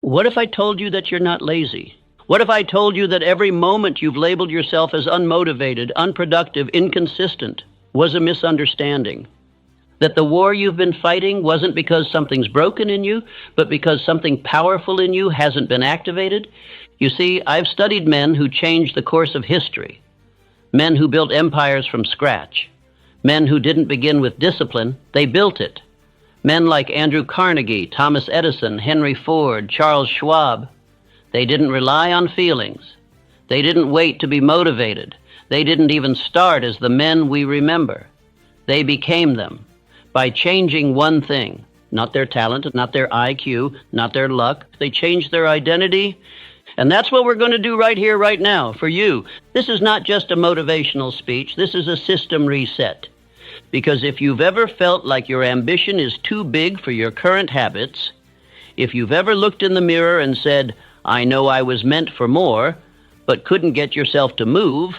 What if I told you that you're not lazy? What if I told you that every moment you've labeled yourself as unmotivated, unproductive, inconsistent was a misunderstanding? That the war you've been fighting wasn't because something's broken in you, but because something powerful in you hasn't been activated? You see, I've studied men who changed the course of history, men who built empires from scratch, men who didn't begin with discipline, they built it. Men like Andrew Carnegie, Thomas Edison, Henry Ford, Charles Schwab. They didn't rely on feelings. They didn't wait to be motivated. They didn't even start as the men we remember. They became them by changing one thing, not their talent, not their IQ, not their luck. They changed their identity, and that's what we're going to do right here, right now, for you. This is not just a motivational speech. This is a system reset. Because if you've ever felt like your ambition is too big for your current habits, if you've ever looked in the mirror and said, I know I was meant for more, but couldn't get yourself to move,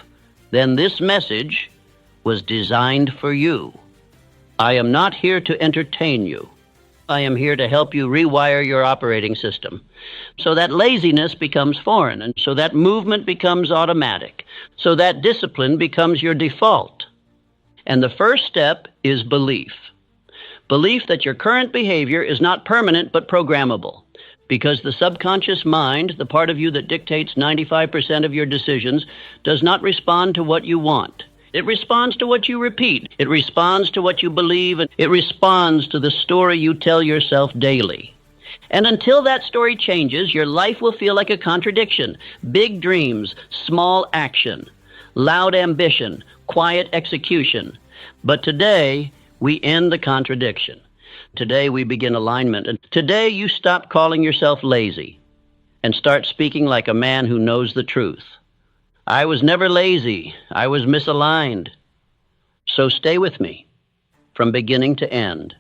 then this message was designed for you. I am not here to entertain you. I am here to help you rewire your operating system so that laziness becomes foreign, and so that movement becomes automatic, so that discipline becomes your default. And the first step is belief. Belief that your current behavior is not permanent but programmable. Because the subconscious mind, the part of you that dictates 95% of your decisions, does not respond to what you want. It responds to what you repeat. It responds to what you believe. And it responds to the story you tell yourself daily. And until that story changes, your life will feel like a contradiction. Big dreams, small action, loud ambition, quiet execution. But today, we end the contradiction. Today, we begin alignment. And today, you stop calling yourself lazy and start speaking like a man who knows the truth. I was never lazy. I was misaligned. So stay with me from beginning to end.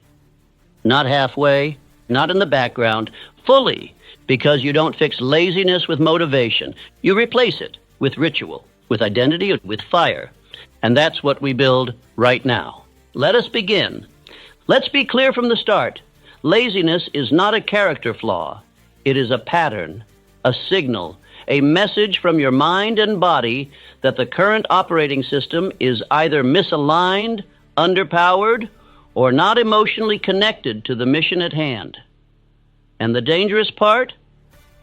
Not halfway, not in the background, fully, because you don't fix laziness with motivation. You replace it with ritual, with identity, with fire. And that's what we build right now. Let us begin. Let's be clear from the start. Laziness is not a character flaw. It is a pattern, a signal, a message from your mind and body that the current operating system is either misaligned, underpowered, or not emotionally connected to the mission at hand. And the dangerous part?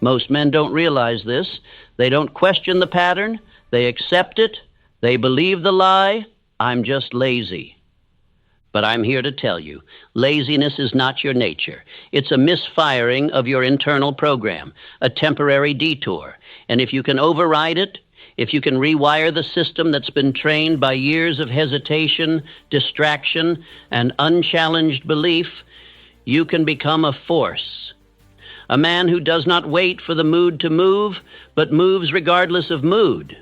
Most men don't realize this. They don't question the pattern. They accept it. They believe the lie, I'm just lazy. But I'm here to tell you, laziness is not your nature. It's a misfiring of your internal program, a temporary detour. And if you can override it, if you can rewire the system that's been trained by years of hesitation, distraction, and unchallenged belief, you can become a force. A man who does not wait for the mood to move, but moves regardless of mood.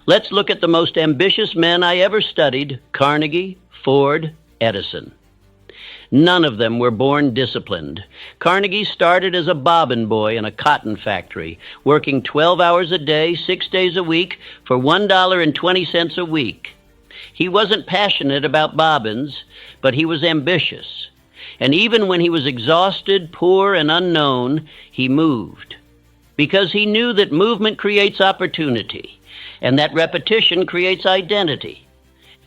Let's look at the most ambitious men I ever studied, Carnegie, Ford, Edison. None of them were born disciplined. Carnegie started as a bobbin boy in a cotton factory, working 12 hours a day, 6 days a week, for $1.20 a week. He wasn't passionate about bobbins, but he was ambitious. And even when he was exhausted, poor, and unknown, he moved. Because he knew that movement creates opportunity. And that repetition creates identity.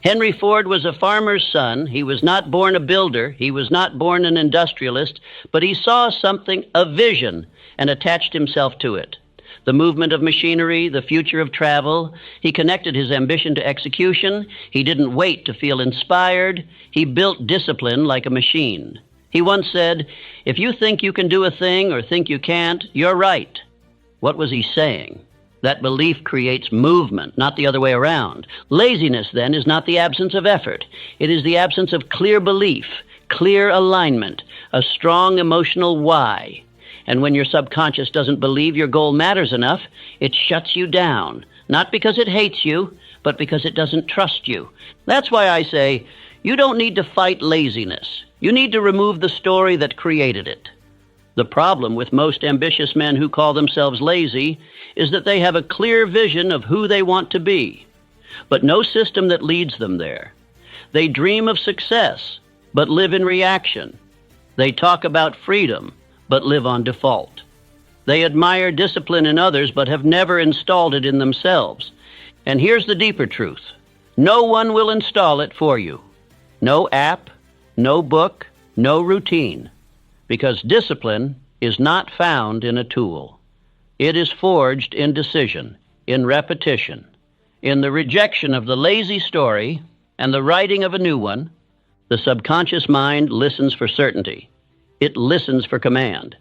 Henry Ford was a farmer's son. He was not born a builder. He was not born an industrialist, but he saw something, a vision, and attached himself to it. The movement of machinery, the future of travel. He connected his ambition to execution. He didn't wait to feel inspired. He built discipline like a machine. He once said, if you think you can do a thing or think you can't, you're right. What was he saying? That belief creates movement, not the other way around. Laziness, then, is not the absence of effort. It is the absence of clear belief, clear alignment, a strong emotional why. And when your subconscious doesn't believe your goal matters enough, it shuts you down, not because it hates you, but because it doesn't trust you. That's why I say, you don't need to fight laziness. You need to remove the story that created it. The problem with most ambitious men who call themselves lazy is that they have a clear vision of who they want to be, but no system that leads them there. They dream of success, but live in reaction. They talk about freedom, but live on default. They admire discipline in others but have never installed it in themselves. And here's the deeper truth. No one will install it for you. No app, no book, no routine. Because discipline is not found in a tool. It is forged in decision, in repetition, in the rejection of the lazy story and the writing of a new one. The subconscious mind listens for certainty. It listens for command.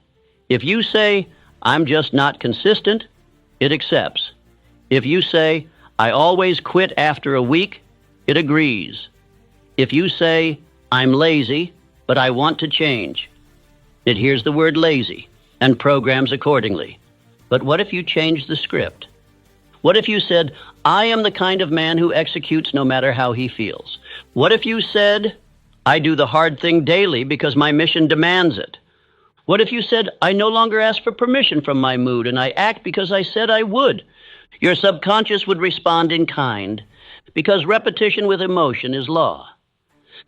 If you say, "I'm just not consistent," it accepts. If you say, "I always quit after a week," it agrees. If you say, "I'm lazy, but I want to change," it hears the word lazy and programs accordingly. But what if you changed the script? What if you said, "I am the kind of man who executes no matter how he feels"? What if you said, "I do the hard thing daily because my mission demands it"? What if you said, "I no longer ask for permission from my mood and I act because I said I would"? Your subconscious would respond in kind, because repetition with emotion is law.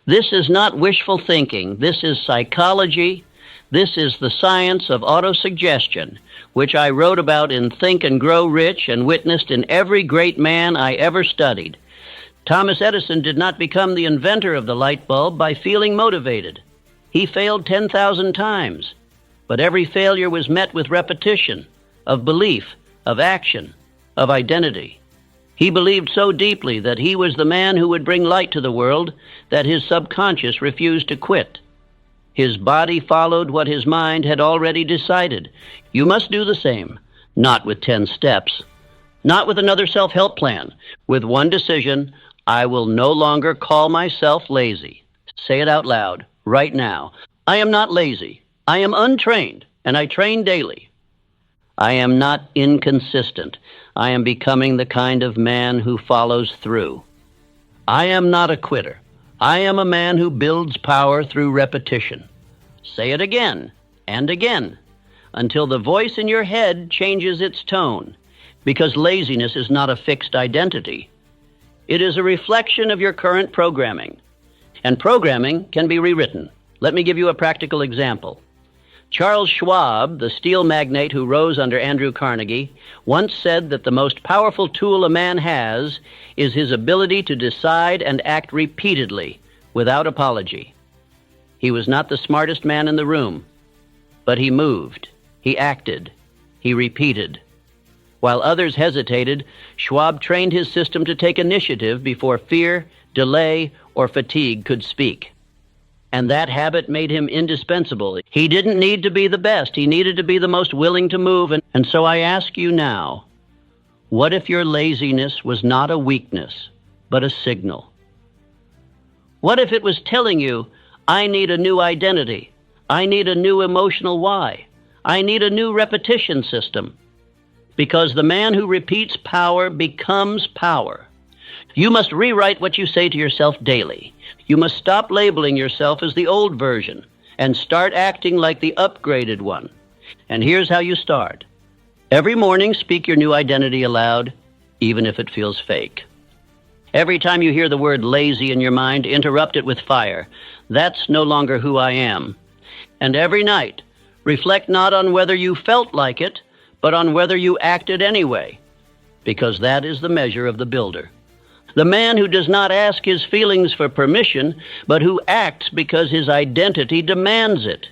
This is not wishful thinking. This is psychology. This is the science of autosuggestion, which I wrote about in Think and Grow Rich and witnessed in every great man I ever studied. Thomas Edison did not become the inventor of the light bulb by feeling motivated. He failed 10,000 times, but every failure was met with repetition, of belief, of action, of identity. He believed so deeply that he was the man who would bring light to the world that his subconscious refused to quit. His body followed what his mind had already decided. You must do the same, not with 10 steps, not with another self-help plan, with one decision: I will no longer call myself lazy. Say it out loud, right now. I am not lazy. I am untrained, and I train daily. I am not inconsistent. I am becoming the kind of man who follows through. I am not a quitter. I am a man who builds power through repetition. Say it again and again until the voice in your head changes its tone, because laziness is not a fixed identity. It is a reflection of your current programming, and programming can be rewritten. Let me give you a practical example. Charles Schwab, the steel magnate who rose under Andrew Carnegie, once said that the most powerful tool a man has is his ability to decide and act repeatedly without apology. He was not the smartest man in the room, but he moved, he acted, he repeated. While others hesitated, Schwab trained his system to take initiative before fear, delay, or fatigue could speak. And that habit made him indispensable. He didn't need to be the best. He needed to be the most willing to move. And so I ask you now, what if your laziness was not a weakness, but a signal? What if it was telling you, I need a new identity. I need a new emotional why. I need a new repetition system. Because the man who repeats power becomes power. You must rewrite what you say to yourself daily. You must stop labeling yourself as the old version and start acting like the upgraded one. And here's how you start. Every morning, speak your new identity aloud, even if it feels fake. Every time you hear the word lazy in your mind, interrupt it with fire. That's no longer who I am. And every night, reflect not on whether you felt like it, but on whether you acted anyway, because that is the measure of the builder. The man who does not ask his feelings for permission, but who acts because his identity demands it.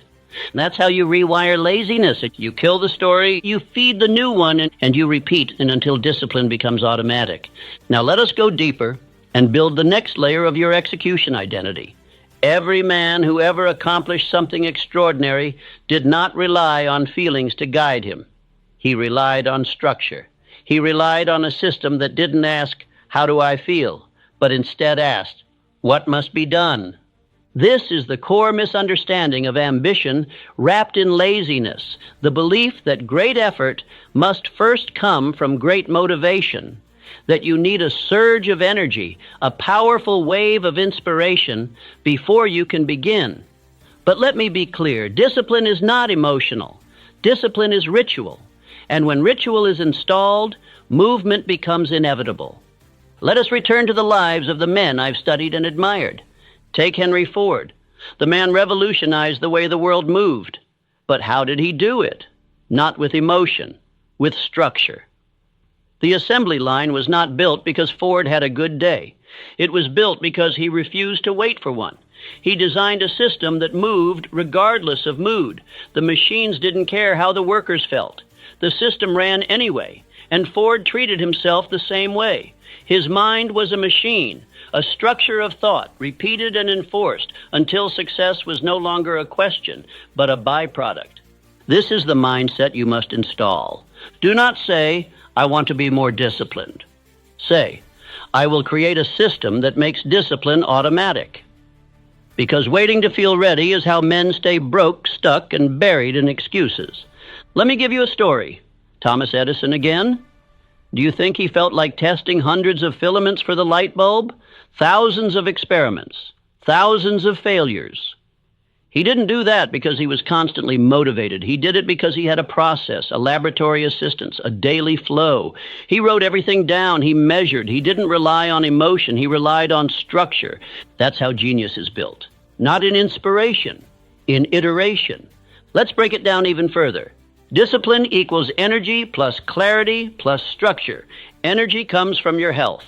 That's how you rewire laziness. You kill the story, you feed the new one, and you repeat until discipline becomes automatic. Now let us go deeper and build the next layer of your execution identity. Every man who ever accomplished something extraordinary did not rely on feelings to guide him. He relied on structure. He relied on a system that didn't ask, how do I feel? But instead asked, what must be done? This is the core misunderstanding of ambition wrapped in laziness, the belief that great effort must first come from great motivation, that you need a surge of energy, a powerful wave of inspiration before you can begin. But let me be clear, discipline is not emotional. Discipline is ritual. And when ritual is installed, movement becomes inevitable. Let us return to the lives of the men I've studied and admired. Take Henry Ford. The man revolutionized the way the world moved. But how did he do it? not with emotion, with structure. The assembly line was not built because Ford had a good day. It was built because he refused to wait for one. He designed a system that moved regardless of mood. The machines didn't care how the workers felt. The system ran anyway, and Ford treated himself the same way. His mind was a machine, a structure of thought, repeated and enforced until success was no longer a question, but a byproduct. This is the mindset you must install. Do not say, "I want to be more disciplined." Say, "I will create a system that makes discipline automatic." Because waiting to feel ready is how men stay broke, stuck, and buried in excuses. Let me give you a story. Thomas Edison again? Do you think he felt like testing hundreds of filaments for the light bulb? Thousands of experiments, thousands of failures. He didn't do that because he was constantly motivated. He did it because he had a process, a laboratory assistance, a daily flow. He wrote everything down. He measured. He didn't rely on emotion. He relied on structure. That's how genius is built. Not in inspiration, in iteration. Let's break it down even further. Discipline equals energy plus clarity plus structure. Energy comes from your health.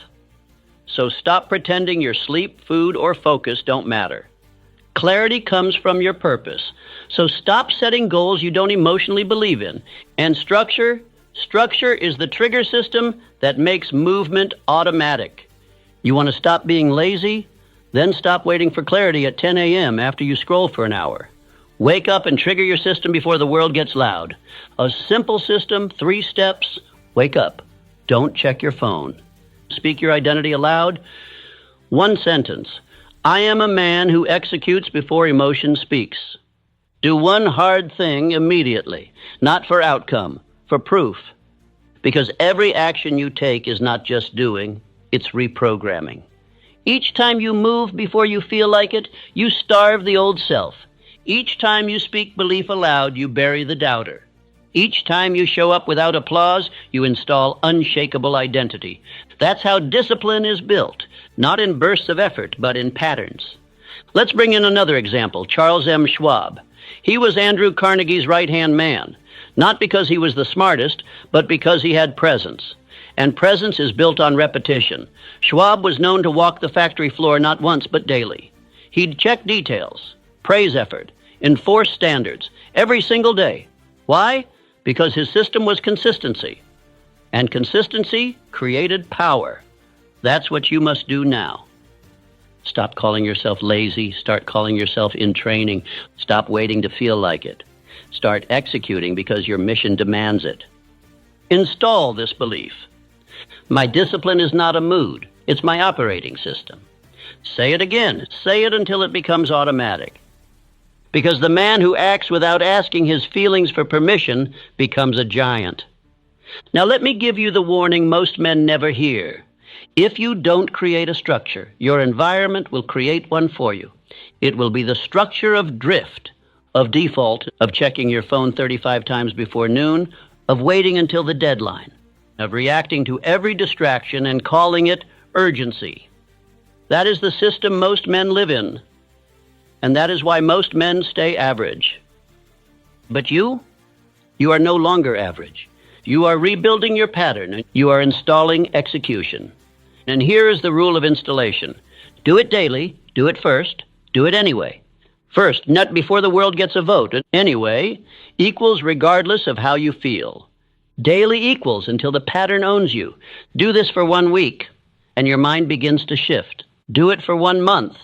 So stop pretending your sleep, food, or focus don't matter. Clarity comes from your purpose. So stop setting goals you don't emotionally believe in. And structure is the trigger system that makes movement automatic. You want to stop being lazy? Then stop waiting for clarity at 10 a.m. after you scroll for an hour. Wake up and trigger your system before the world gets loud. A simple system, 3 steps. Wake up. Don't check your phone. Speak your identity aloud. 1 sentence. I am a man who executes before emotion speaks. Do one hard thing immediately, not for outcome, for proof. Because every action you take is not just doing, it's reprogramming. Each time you move before you feel like it, you starve the old self. Each time you speak belief aloud, you bury the doubter. Each time you show up without applause, you install unshakable identity. That's how discipline is built, not in bursts of effort, but in patterns. Let's bring in another example, Charles M. Schwab. He was Andrew Carnegie's right-hand man, not because he was the smartest, but because he had presence. And presence is built on repetition. Schwab was known to walk the factory floor not once, but daily. He'd check details, praise effort, enforce standards, every single day. Why? Because his system was consistency. And consistency created power. That's what you must do now. Stop calling yourself lazy. Start calling yourself in training. Stop waiting to feel like it. Start executing because your mission demands it. Install this belief. My discipline is not a mood. It's my operating system. Say it again. Say it until it becomes automatic. Because the man who acts without asking his feelings for permission becomes a giant. Now let me give you the warning most men never hear. If you don't create a structure, your environment will create one for you. It will be the structure of drift, of default, of checking your phone 35 times before noon, of waiting until the deadline, of reacting to every distraction and calling it urgency. That is the system most men live in. And that is why most men stay average. But you are no longer average. You are rebuilding your pattern. You are installing execution. And here is the rule of installation. Do it daily. Do it first. Do it anyway. First, not before the world gets a vote. Anyway equals regardless of how you feel. Daily equals until the pattern owns you. Do this for 1 week, and your mind begins to shift. Do it for 1 month,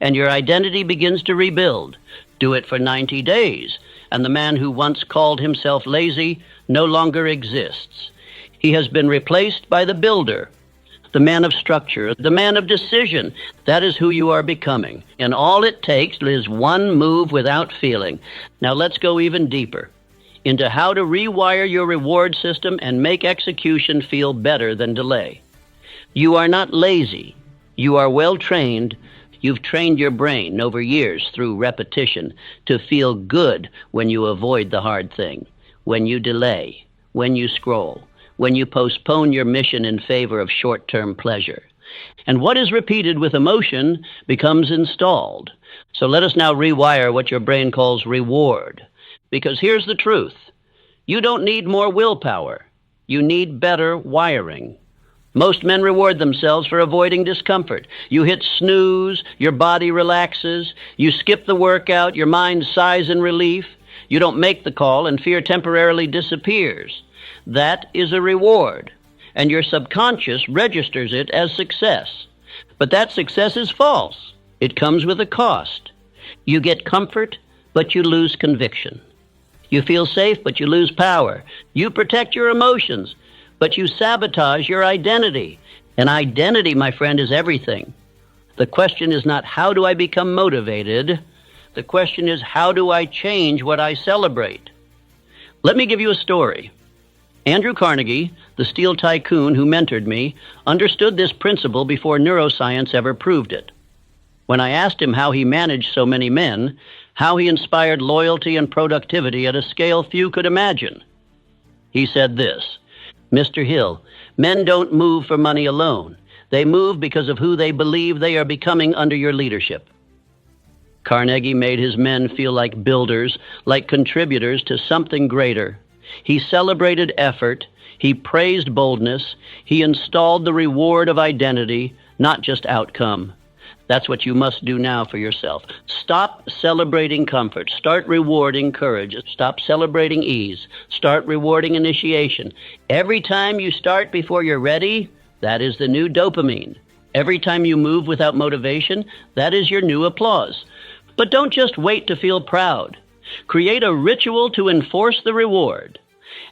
and your identity begins to rebuild. Do it for 90 days, and the man who once called himself lazy no longer exists. He has been replaced by the builder, the man of structure, the man of decision. That is who you are becoming. And all it takes is 1 move without feeling. Now let's go even deeper into how to rewire your reward system and make execution feel better than delay. You are not lazy. You are well trained. You've trained your brain over years through repetition to feel good when you avoid the hard thing, when you delay, when you scroll, when you postpone your mission in favor of short-term pleasure. And what is repeated with emotion becomes installed. So let us now rewire what your brain calls reward. Because here's the truth. You don't need more willpower. You need better wiring. Most men reward themselves for avoiding discomfort. You hit snooze, your body relaxes. You skip the workout, your mind sighs in relief. You don't make the call, and fear temporarily disappears. That is a reward, and your subconscious registers it as success. But that success is false. It comes with a cost. You get comfort, but you lose conviction. You feel safe, but you lose power. You protect your emotions, but you sabotage your identity. And identity, my friend, is everything. The question is not, how do I become motivated? The question is, how do I change what I celebrate? Let me give you a story. Andrew Carnegie, the steel tycoon who mentored me, understood this principle before neuroscience ever proved it. When I asked him how he managed so many men, how he inspired loyalty and productivity at a scale few could imagine, he said this: "Mr. Hill, men don't move for money alone. They move because of who they believe they are becoming under your leadership." Carnegie made his men feel like builders, like contributors to something greater. He celebrated effort. He praised boldness. He installed the reward of identity, not just outcome. That's what you must do now for yourself. Stop celebrating comfort. Start rewarding courage. Stop celebrating ease. Start rewarding initiation. Every time you start before you're ready, that is the new dopamine. Every time you move without motivation, that is your new applause. But don't just wait to feel proud. Create a ritual to enforce the reward.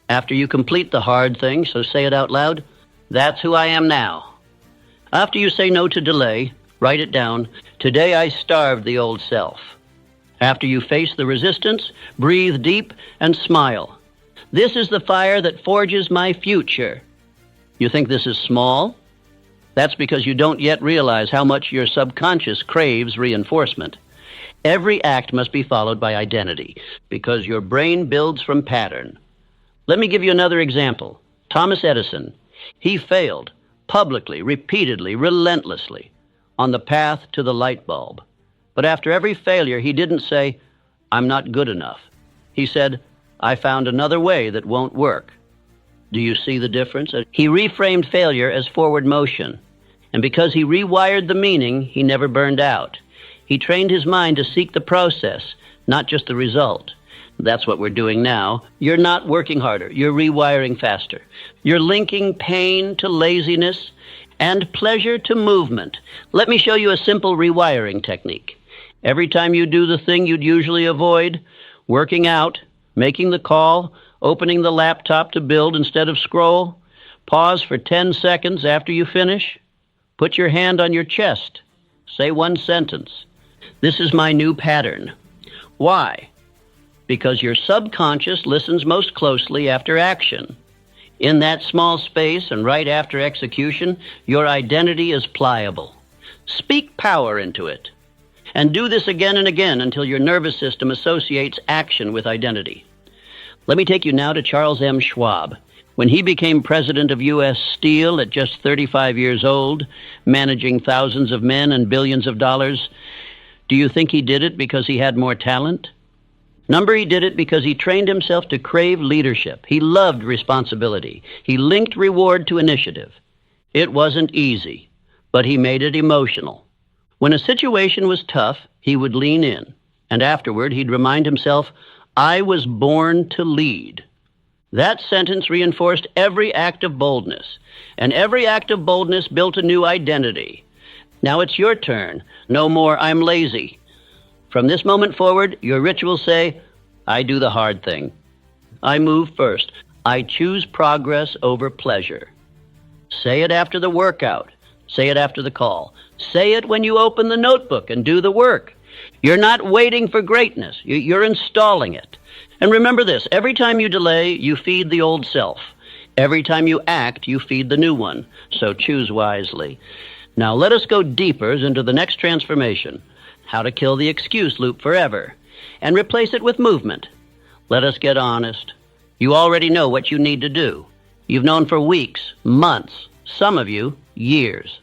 After you complete the hard thing, so say it out loud, "That's who I am now." After you say no to delay, write it down, "Today I starved the old self." After you face the resistance, breathe deep and smile. "This is the fire that forges my future." You think this is small? That's because you don't yet realize how much your subconscious craves reinforcement. Every act must be followed by identity, because your brain builds from pattern. Let me give you another example. Thomas Edison. He failed publicly, repeatedly, relentlessly on the path to the light bulb. But after every failure, he didn't say, "I'm not good enough." He said, "I found another way that won't work." Do you see the difference? He reframed failure as forward motion. And because he rewired the meaning, he never burned out. He trained his mind to seek the process, not just the result. That's what we're doing now. You're not working harder. You're rewiring faster. You're linking pain to laziness and pleasure to movement. Let me show you a simple rewiring technique. Every time you do the thing you'd usually avoid, working out, making the call, opening the laptop to build instead of scroll, pause for 10 seconds after you finish. Put your hand on your chest. Say one sentence. "This is my new pattern." Why? Because your subconscious listens most closely after action. In that small space and right after execution, your identity is pliable. Speak power into it. And do this again and again until your nervous system associates action with identity. Let me take you now to Charles M. Schwab. When he became president of U.S. Steel at just 35 years old, managing thousands of men and billions of dollars, do you think he did it because he had more talent? Number, he did it because he trained himself to crave leadership. He loved responsibility. He linked reward to initiative. It wasn't easy, but he made it emotional. When a situation was tough, he would lean in, and afterward he'd remind himself, "I was born to lead." That sentence reinforced every act of boldness, and every act of boldness built a new identity. Now it's your turn. No more, "I'm lazy." From this moment forward, your rituals say, "I do the hard thing. I move first. I choose progress over pleasure." Say it after the workout. Say it after the call. Say it when you open the notebook and do the work. You're not waiting for greatness. You're installing it. And remember this, every time you delay, you feed the old self. Every time you act, you feed the new one. So choose wisely. Now let us go deeper into the next transformation. How to kill the excuse loop forever and replace it with movement. Let us get honest. You already know what you need to do. You've known for weeks, months, some of you, years.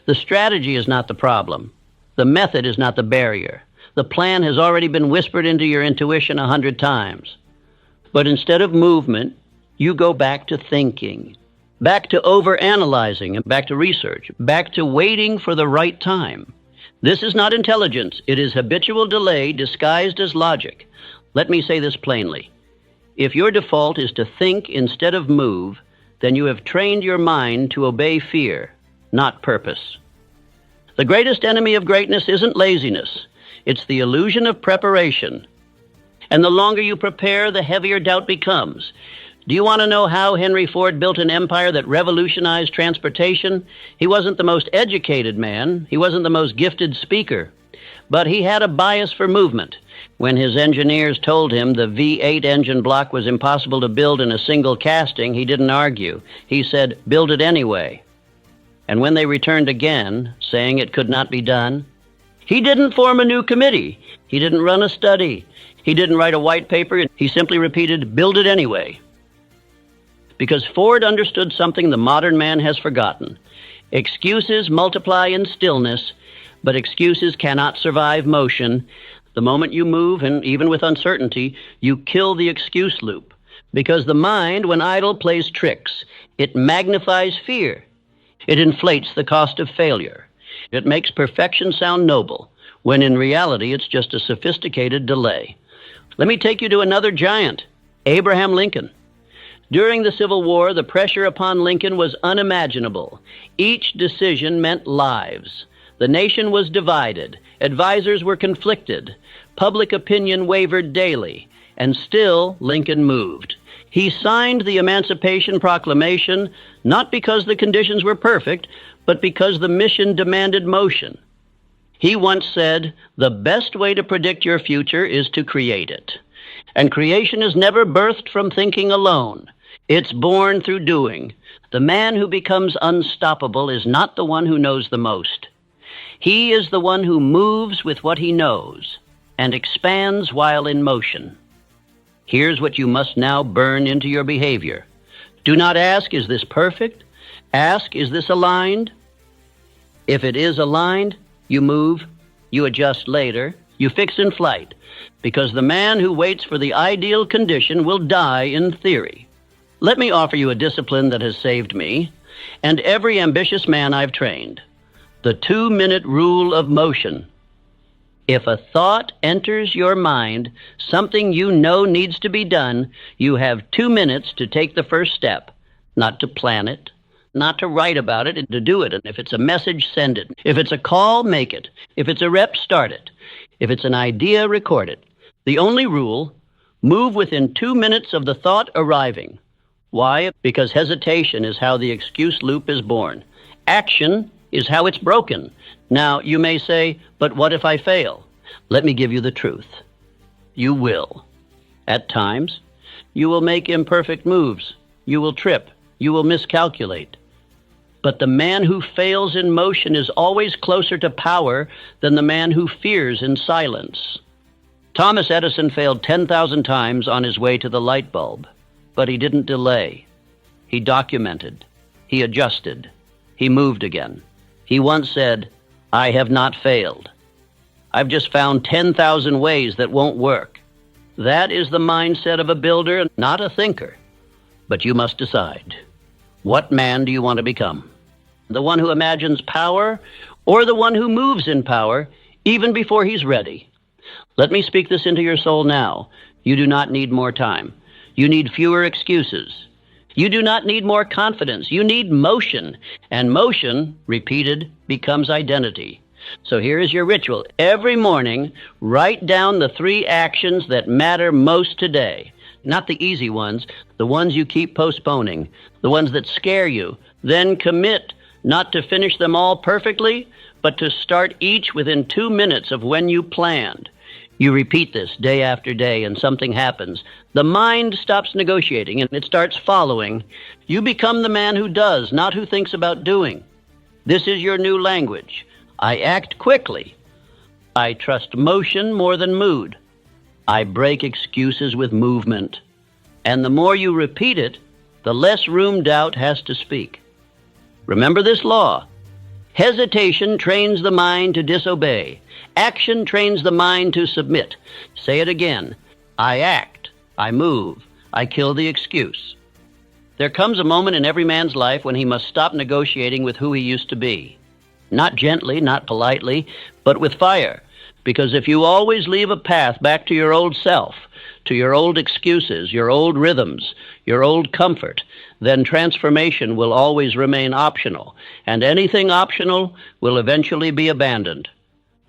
The strategy is not the problem. The method is not the barrier. The plan has already been whispered into your intuition 100 times. But instead of movement, you go back to thinking, back to overanalyzing, and back to research, back to waiting for the right time. This is not intelligence. It is habitual delay disguised as logic. Let me say this plainly. If your default is to think instead of move, then you have trained your mind to obey fear, not purpose. The greatest enemy of greatness isn't laziness. It's the illusion of preparation. And the longer you prepare, the heavier doubt becomes. Do you want to know how Henry Ford built an empire that revolutionized transportation? He wasn't the most educated man. He wasn't the most gifted speaker. But he had a bias for movement. When his engineers told him the V8 engine block was impossible to build in a single casting, he didn't argue. He said, "Build it anyway." And when they returned again, saying it could not be done, he didn't form a new committee. He didn't run a study. He didn't write a white paper. He simply repeated, "Build it anyway." Because Ford understood something the modern man has forgotten. Excuses multiply in stillness, but excuses cannot survive motion. The moment you move, and even with uncertainty, you kill the excuse loop. Because the mind, when idle, plays tricks. It magnifies fear. It inflates the cost of failure. It makes perfection sound noble, when in reality it's just a sophisticated delay. Let me take you to another giant, Abraham Lincoln. During the Civil War, the pressure upon Lincoln was unimaginable. Each decision meant lives. The nation was divided. Advisors were conflicted. Public opinion wavered daily. And still, Lincoln moved. He signed the Emancipation Proclamation not because the conditions were perfect, but because the mission demanded motion. He once said, "The best way to predict your future is to create it." And creation is never birthed from thinking alone. It's born through doing. The man who becomes unstoppable is not the one who knows the most. He is the one who moves with what he knows and expands while in motion. Here's what you must now burn into your behavior. Do not ask, "Is this perfect?" Ask, "Is this aligned?" If it is aligned, you move, you adjust later, you fix in flight, because the man who waits for the ideal condition will die in theory. Let me offer you a discipline that has saved me and every ambitious man I've trained. The 2-minute rule of motion. If a thought enters your mind, something you know needs to be done, you have 2 minutes to take the first step, not to plan it, not to write about it, and to do it. And if it's a message, send it. If it's a call, make it. If it's a rep, start it. If it's an idea, record it. The only rule, move within 2 minutes of the thought arriving. Why? Because hesitation is how the excuse loop is born. Action is how it's broken. Now, you may say, "But what if I fail?" Let me give you the truth. You will. At times, you will make imperfect moves. You will trip. You will miscalculate. But the man who fails in motion is always closer to power than the man who fears in silence. Thomas Edison failed 10,000 times on his way to the light bulb, but he didn't delay. He documented. He adjusted. He moved again. He once said, "I have not failed. I've just found 10,000 ways that won't work." That is the mindset of a builder, not a thinker. But you must decide. What man do you want to become? The one who imagines power, or the one who moves in power even before he's ready? Let me speak this into your soul now. You do not need more time. You need fewer excuses. You do not need more confidence. You need motion. And motion, repeated, becomes identity. So here is your ritual. Every morning, write down the 3 actions that matter most today. Not the easy ones, the ones you keep postponing, the ones that scare you. Then commit not to finish them all perfectly, but to start each within 2 minutes of when you planned. You repeat this day after day, and something happens. The mind stops negotiating, and it starts following. You become the man who does, not who thinks about doing. This is your new language. I act quickly. I trust motion more than mood. I break excuses with movement. And the more you repeat it, the less room doubt has to speak. Remember this law. Hesitation trains the mind to disobey. Action trains the mind to submit. Say it again. I act. I move. I kill the excuse. There comes a moment in every man's life when he must stop negotiating with who he used to be. Not gently, not politely, but with fire. Because if you always leave a path back to your old self, to your old excuses, your old rhythms, your old comfort, then transformation will always remain optional, and anything optional will eventually be abandoned.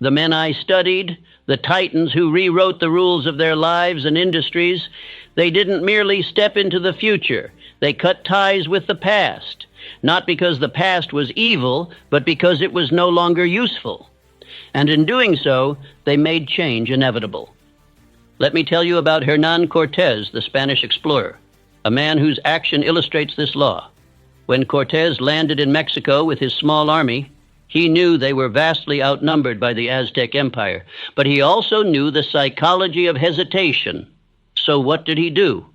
The men I studied, the titans who rewrote the rules of their lives and industries, they didn't merely step into the future. They cut ties with the past, not because the past was evil, but because it was no longer useful. And in doing so, they made change inevitable. Let me tell you about Hernán Cortés, the Spanish explorer, a man whose action illustrates this law. When Cortés landed in Mexico with his small army, he knew they were vastly outnumbered by the Aztec Empire, but he also knew the psychology of hesitation. So what did he do?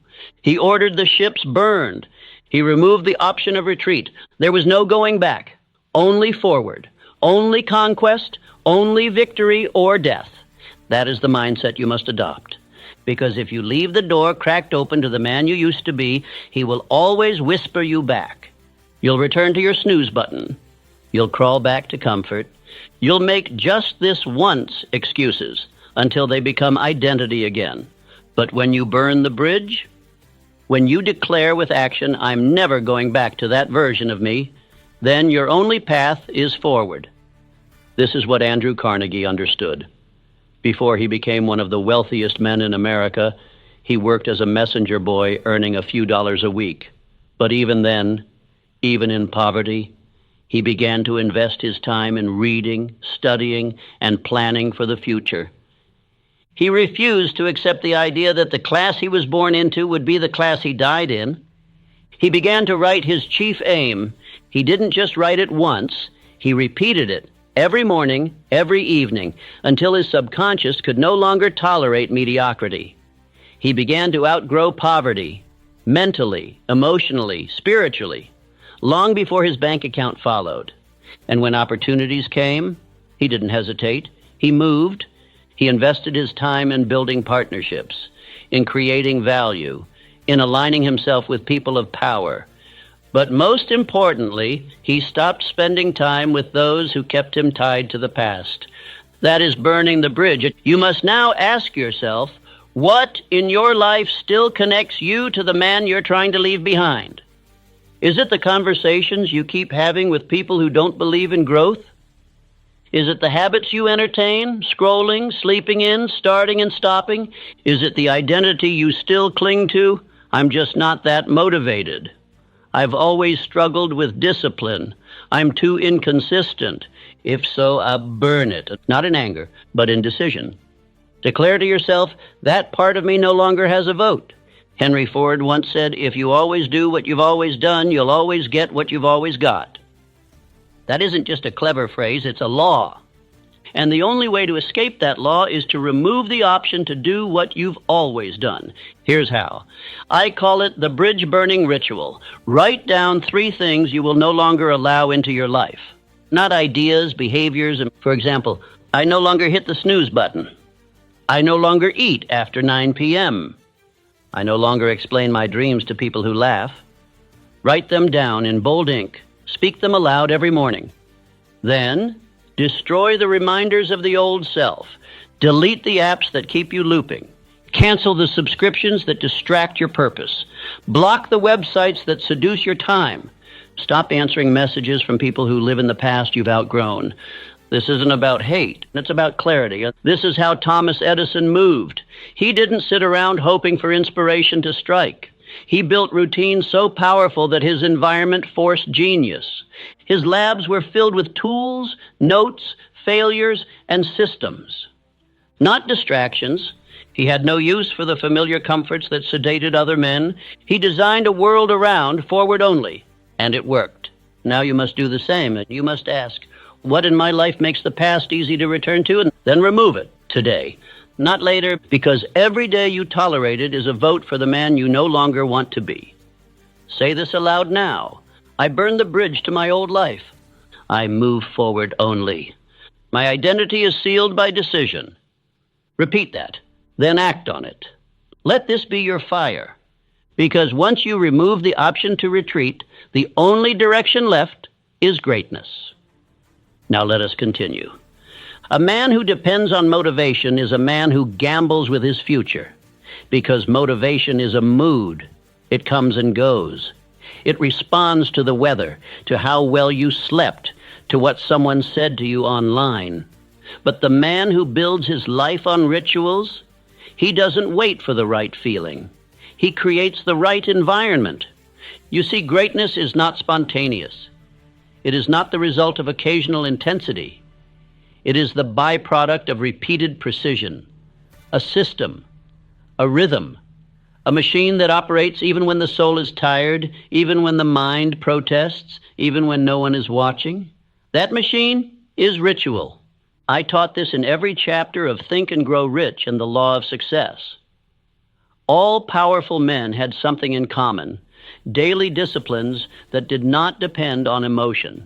He ordered the ships burned. He removed the option of retreat. There was no going back, only forward, only conquest, only victory or death. That is the mindset you must adopt. Because if you leave the door cracked open to the man you used to be, he will always whisper you back. You'll return to your snooze button. You'll crawl back to comfort. You'll make just this once excuses until they become identity again. But when you burn the bridge, when you declare with action, I'm never going back to that version of me, then your only path is forward. This is what Andrew Carnegie understood. Before he became one of the wealthiest men in America, he worked as a messenger boy earning a few dollars a week. But even then, even in poverty, he began to invest his time in reading, studying, and planning for the future. He refused to accept the idea that the class he was born into would be the class he died in. He began to write his chief aim. He didn't just write it once, he repeated it every morning, every evening, until his subconscious could no longer tolerate mediocrity. He began to outgrow poverty, mentally, emotionally, spiritually, long before his bank account followed. And when opportunities came, he didn't hesitate. He moved. He invested his time in building partnerships, in creating value, in aligning himself with people of power. But most importantly, he stopped spending time with those who kept him tied to the past. That is burning the bridge. You must now ask yourself, what in your life still connects you to the man you're trying to leave behind? Is it the conversations you keep having with people who don't believe in growth? Is it the habits you entertain, scrolling, sleeping in, starting and stopping? Is it the identity you still cling to? I'm just not that motivated. I've always struggled with discipline. I'm too inconsistent. If so, I'll burn it, not in anger, but in decision. Declare to yourself, that part of me no longer has a vote. Henry Ford once said, if you always do what you've always done, you'll always get what you've always got. That isn't just a clever phrase, it's a law. And the only way to escape that law is to remove the option to do what you've always done. Here's how. I call it the bridge-burning ritual. Write down 3 things you will no longer allow into your life. Not ideas, behaviors. For example, I no longer hit the snooze button. I no longer eat after 9 p.m. I no longer explain my dreams to people who laugh. Write them down in bold ink. Speak them aloud every morning. Then, destroy the reminders of the old self. Delete the apps that keep you looping. Cancel the subscriptions that distract your purpose. Block the websites that seduce your time. Stop answering messages from people who live in the past you've outgrown. This isn't about hate. It's about clarity. This is how Thomas Edison moved. He didn't sit around hoping for inspiration to strike. He built routines so powerful that his environment forced genius. His labs were filled with tools, notes, failures, and systems. Not distractions. He had no use for the familiar comforts that sedated other men. He designed a world around, forward only, and it worked. Now you must do the same, and you must ask, what in my life makes the past easy to return to? And then remove it today. Not later, because every day you tolerate it is a vote for the man you no longer want to be. Say this aloud now. I burn the bridge to my old life. I move forward only. My identity is sealed by decision. Repeat that, then act on it. Let this be your fire. Because once you remove the option to retreat, the only direction left is greatness. Now let us continue. A man who depends on motivation is a man who gambles with his future, because motivation is a mood. It comes and goes. It responds to the weather, to how well you slept, to what someone said to you online. But the man who builds his life on rituals, he doesn't wait for the right feeling. He creates the right environment. You see, greatness is not spontaneous. It is not the result of occasional intensity. It is the byproduct of repeated precision, a system, a rhythm, a machine that operates even when the soul is tired, even when the mind protests, even when no one is watching. That machine is ritual. I taught this in every chapter of Think and Grow Rich and the Law of Success. All powerful men had something in common, daily disciplines that did not depend on emotion.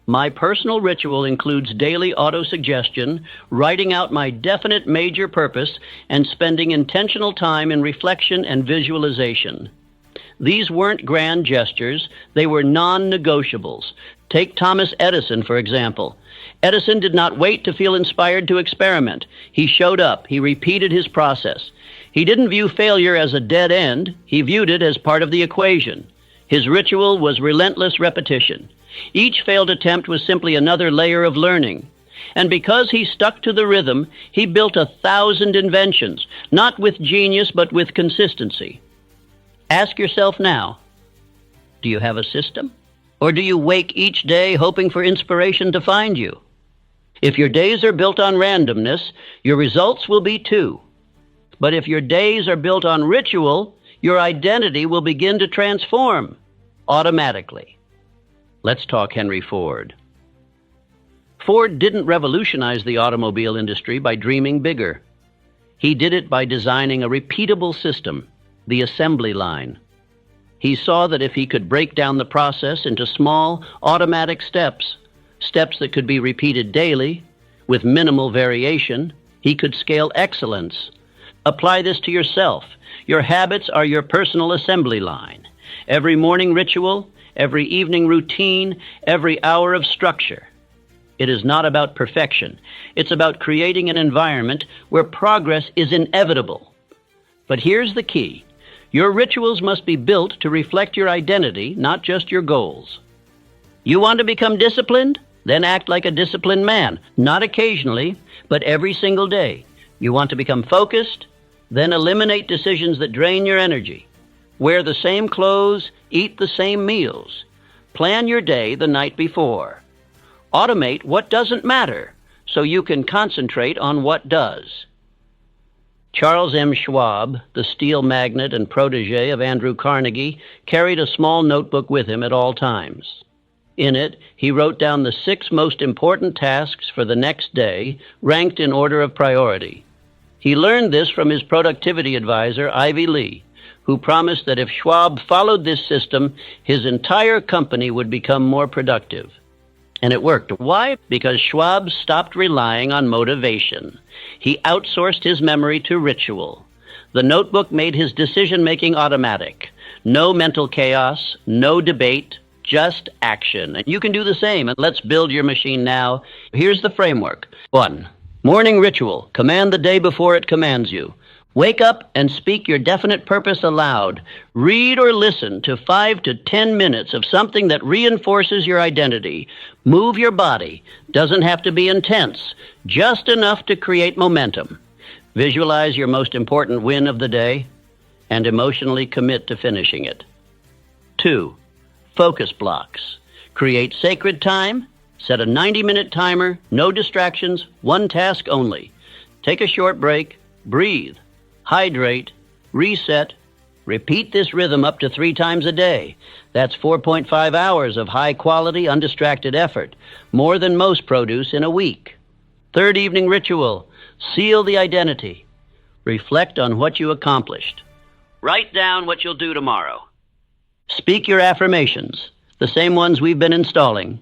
My personal ritual includes daily autosuggestion, writing out my definite major purpose, and spending intentional time in reflection and visualization. These weren't grand gestures, they were non-negotiables. Take Thomas Edison, for example. Edison did not wait to feel inspired to experiment. He showed up, he repeated his process. He didn't view failure as a dead end, he viewed it as part of the equation. His ritual was relentless repetition. Each failed attempt was simply another layer of learning. And because he stuck to the rhythm, he built 1,000 inventions, not with genius, but with consistency. Ask yourself now, do you have a system? Or do you wake each day hoping for inspiration to find you? If your days are built on randomness, your results will be too. But if your days are built on ritual, your identity will begin to transform automatically. Let's talk Henry Ford. Ford didn't revolutionize the automobile industry by dreaming bigger. He did it by designing a repeatable system, the assembly line. He saw that if he could break down the process into small, automatic steps, steps that could be repeated daily, with minimal variation, he could scale excellence. Apply this to yourself. Your habits are your personal assembly line. Every morning ritual, every evening routine, every hour of structure. It is not about perfection. It's about creating an environment where progress is inevitable. But here's the key. Your rituals must be built to reflect your identity, not just your goals. You want to become disciplined? Then act like a disciplined man, not occasionally, but every single day. You want to become focused? Then eliminate decisions that drain your energy. Wear the same clothes, eat the same meals. Plan your day the night before. Automate what doesn't matter so you can concentrate on what does. Charles M. Schwab, the steel magnate and protege of Andrew Carnegie, carried a small notebook with him at all times. In it, he wrote down the 6 most important tasks for the next day, ranked in order of priority. He learned this from his productivity advisor, Ivy Lee, who promised that if Schwab followed this system, his entire company would become more productive. And it worked. Why? Because Schwab stopped relying on motivation. He outsourced his memory to ritual. The notebook made his decision-making automatic. No mental chaos, no debate, just action. And you can do the same. And let's build your machine now. Here's the framework. 1. Morning ritual. Command the day before it commands you. Wake up and speak your definite purpose aloud. Read or listen to 5 to 10 minutes of something that reinforces your identity. Move your body. Doesn't have to be intense, just enough to create momentum. Visualize your most important win of the day and emotionally commit to finishing it. 2. Focus blocks. Create sacred time. Set a 90-minute timer, no distractions, one task only. Take a short break, breathe. Hydrate, reset, repeat this rhythm up to 3 times a day. That's 4.5 hours of high-quality, undistracted effort, more than most produce in a week. 3rd evening ritual, seal the identity. Reflect on what you accomplished. Write down what you'll do tomorrow. Speak your affirmations, the same ones we've been installing.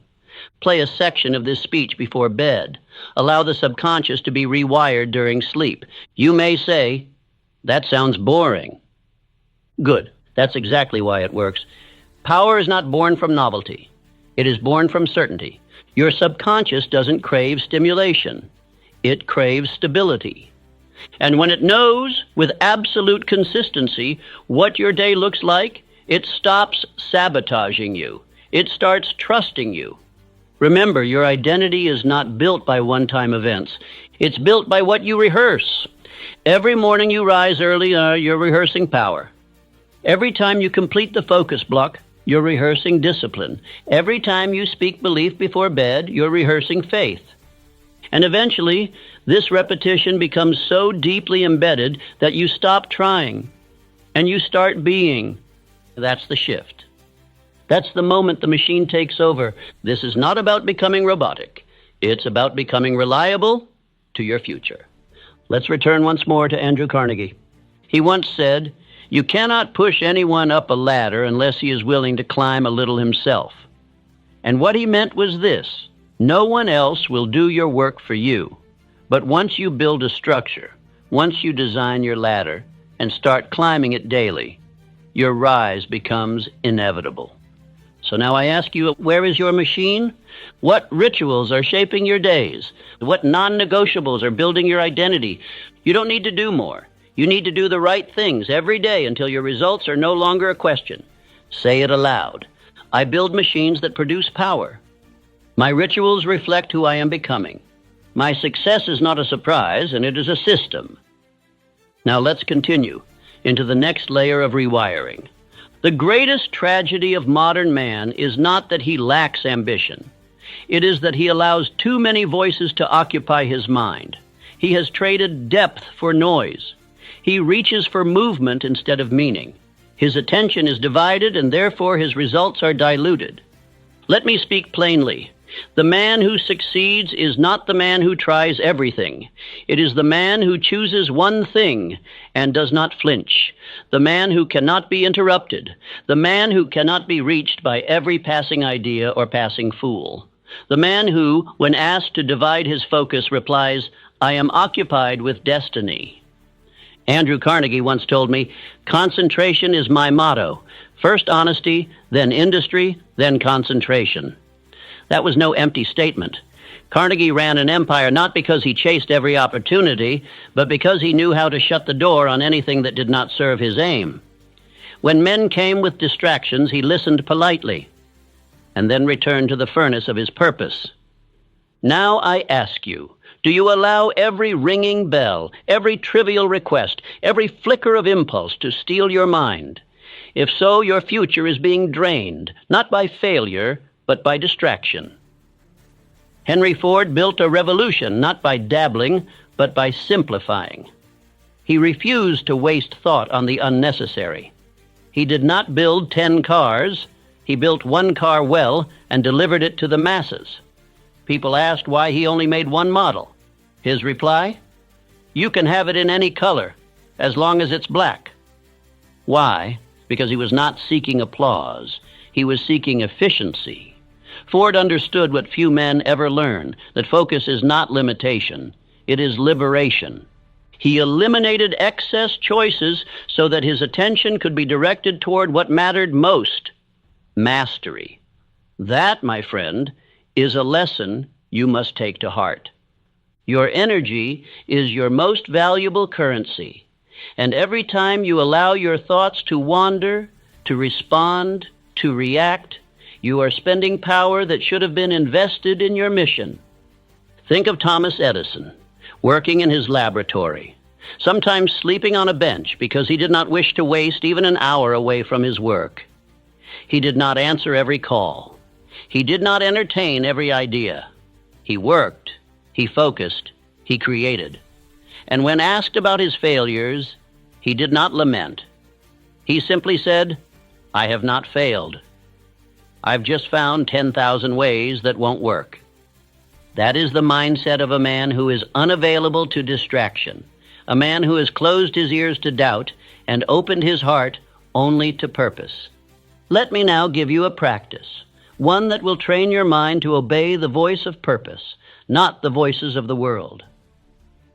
Play a section of this speech before bed. Allow the subconscious to be rewired during sleep. You may say, "That sounds boring." Good. That's exactly why it works. Power is not born from novelty. It is born from certainty. Your subconscious doesn't crave stimulation. It craves stability. And when it knows with absolute consistency what your day looks like, it stops sabotaging you. It starts trusting you. Remember, your identity is not built by one-time events. It's built by what you rehearse. Every morning you rise early, you're rehearsing power. Every time you complete the focus block, you're rehearsing discipline. Every time you speak belief before bed, you're rehearsing faith. And eventually, this repetition becomes so deeply embedded that you stop trying and you start being. That's the shift. That's the moment the machine takes over. This is not about becoming robotic. It's about becoming reliable to your future. Let's return once more to Andrew Carnegie. He once said, "You cannot push anyone up a ladder unless he is willing to climb a little himself." And what he meant was this: no one else will do your work for you. But once you build a structure, once you design your ladder and start climbing it daily, your rise becomes inevitable. So now I ask you, where is your machine? What rituals are shaping your days? What non-negotiables are building your identity? You don't need to do more. You need to do the right things every day until your results are no longer a question. Say it aloud. I build machines that produce power. My rituals reflect who I am becoming. My success is not a surprise, and it is a system. Now let's continue into the next layer of rewiring. The greatest tragedy of modern man is not that he lacks ambition. It is that he allows too many voices to occupy his mind. He has traded depth for noise. He reaches for movement instead of meaning. His attention is divided, and therefore his results are diluted. Let me speak plainly. The man who succeeds is not the man who tries everything. It is the man who chooses one thing and does not flinch. The man who cannot be interrupted. The man who cannot be reached by every passing idea or passing fool. The man who, when asked to divide his focus, replies, "I am occupied with destiny." Andrew Carnegie once told me, "Concentration is my motto. First honesty, then industry, then concentration." That was no empty statement. Carnegie ran an empire not because he chased every opportunity, but because he knew how to shut the door on anything that did not serve his aim. When men came with distractions, he listened politely, and then returned to the furnace of his purpose. Now I ask you, do you allow every ringing bell, every trivial request, every flicker of impulse to steal your mind? If so, your future is being drained, not by failure, but by distraction. Henry Ford built a revolution not by dabbling, but by simplifying. He refused to waste thought on the unnecessary. He did not build 10 cars. He built one car well and delivered it to the masses. People asked why he only made one model. His reply? "You can have it in any color, as long as it's black." Why? Because he was not seeking applause. He was seeking efficiency. Ford understood what few men ever learn, that focus is not limitation, it is liberation. He eliminated excess choices so that his attention could be directed toward what mattered most, mastery. That, my friend, is a lesson you must take to heart. Your energy is your most valuable currency, and every time you allow your thoughts to wander, to respond, to react, you are spending power that should have been invested in your mission. Think of Thomas Edison, working in his laboratory, sometimes sleeping on a bench because he did not wish to waste even an hour away from his work. He did not answer every call. He did not entertain every idea. He worked, he focused, he created. And when asked about his failures, he did not lament. He simply said, "I have not failed. I've just found 10,000 ways that won't work." That is the mindset of a man who is unavailable to distraction, a man who has closed his ears to doubt and opened his heart only to purpose. Let me now give you a practice, one that will train your mind to obey the voice of purpose, not the voices of the world.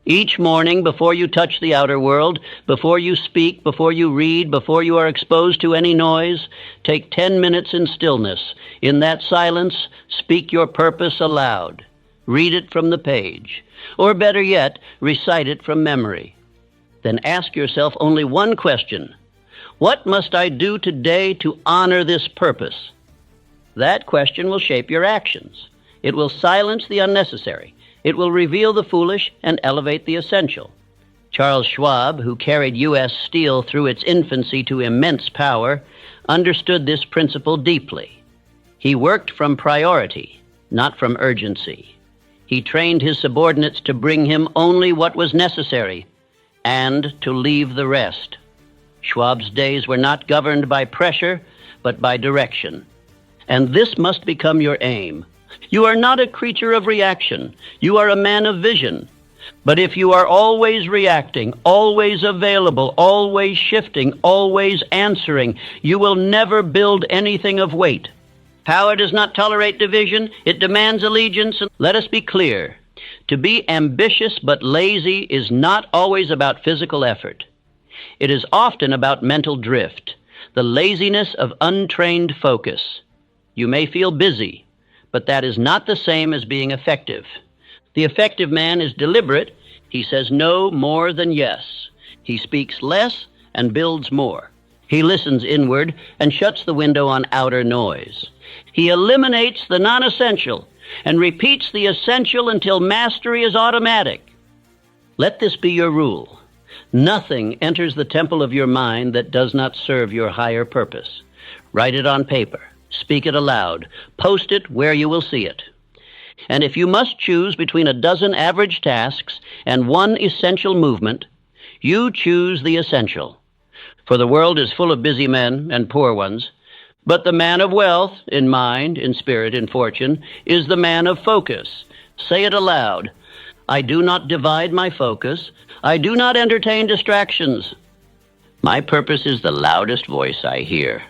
Each morning, before you touch the outer world, before you speak, before you read, before you are exposed to any noise, take 10 minutes in stillness. In that silence, speak your purpose aloud. Read it from the page. Or better yet, recite it from memory. Then ask yourself only one question. What must I do today to honor this purpose? That question will shape your actions. It will silence the unnecessary. It will reveal the foolish and elevate the essential. Charles Schwab, who carried U.S. Steel through its infancy to immense power, understood this principle deeply. He worked from priority, not from urgency. He trained his subordinates to bring him only what was necessary and to leave the rest. Schwab's days were not governed by pressure, but by direction. And this must become your aim. You are not a creature of reaction. You are a man of vision. But if you are always reacting, always available, always shifting, always answering, you will never build anything of weight. Power does not tolerate division. It demands allegiance. Let us be clear. To be ambitious but lazy is not always about physical effort. It is often about mental drift, the laziness of untrained focus. You may feel busy, but that is not the same as being effective. The effective man is deliberate. He says no more than yes. He speaks less and builds more. He listens inward and shuts the window on outer noise. He eliminates the non-essential and repeats the essential until mastery is automatic. Let this be your rule. Nothing enters the temple of your mind that does not serve your higher purpose. Write it on paper. Speak it aloud. Post it where you will see it. And if you must choose between a dozen average tasks and one essential movement, you choose the essential. For the world is full of busy men and poor ones, but the man of wealth, in mind, in spirit, in fortune, is the man of focus. Say it aloud. I do not divide my focus. I do not entertain distractions. My purpose is the loudest voice I hear.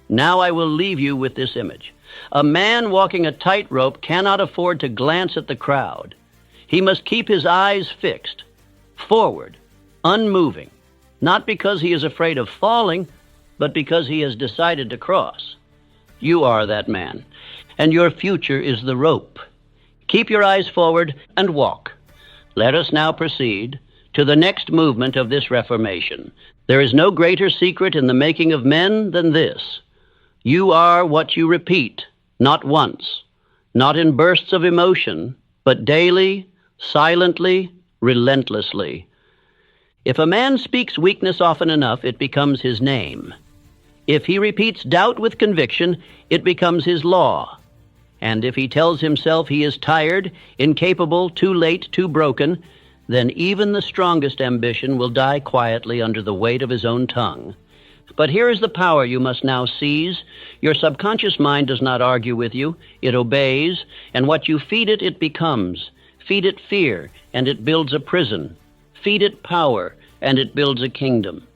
Now I will leave you with this image. A man walking a tightrope cannot afford to glance at the crowd. He must keep his eyes fixed, forward, unmoving, not because he is afraid of falling, but because he has decided to cross. You are that man, and your future is the rope. Keep your eyes forward and walk. Let us now proceed to the next movement of this reformation. There is no greater secret in the making of men than this. You are what you repeat, not once, not in bursts of emotion, but daily, silently, relentlessly. If a man speaks weakness often enough, it becomes his name. If he repeats doubt with conviction, it becomes his law. And if he tells himself he is tired, incapable, too late, too broken, then even the strongest ambition will die quietly under the weight of his own tongue. But here is the power you must now seize. Your subconscious mind does not argue with you. It obeys, and what you feed it, it becomes. Feed it fear, and it builds a prison. Feed it power, and it builds a kingdom.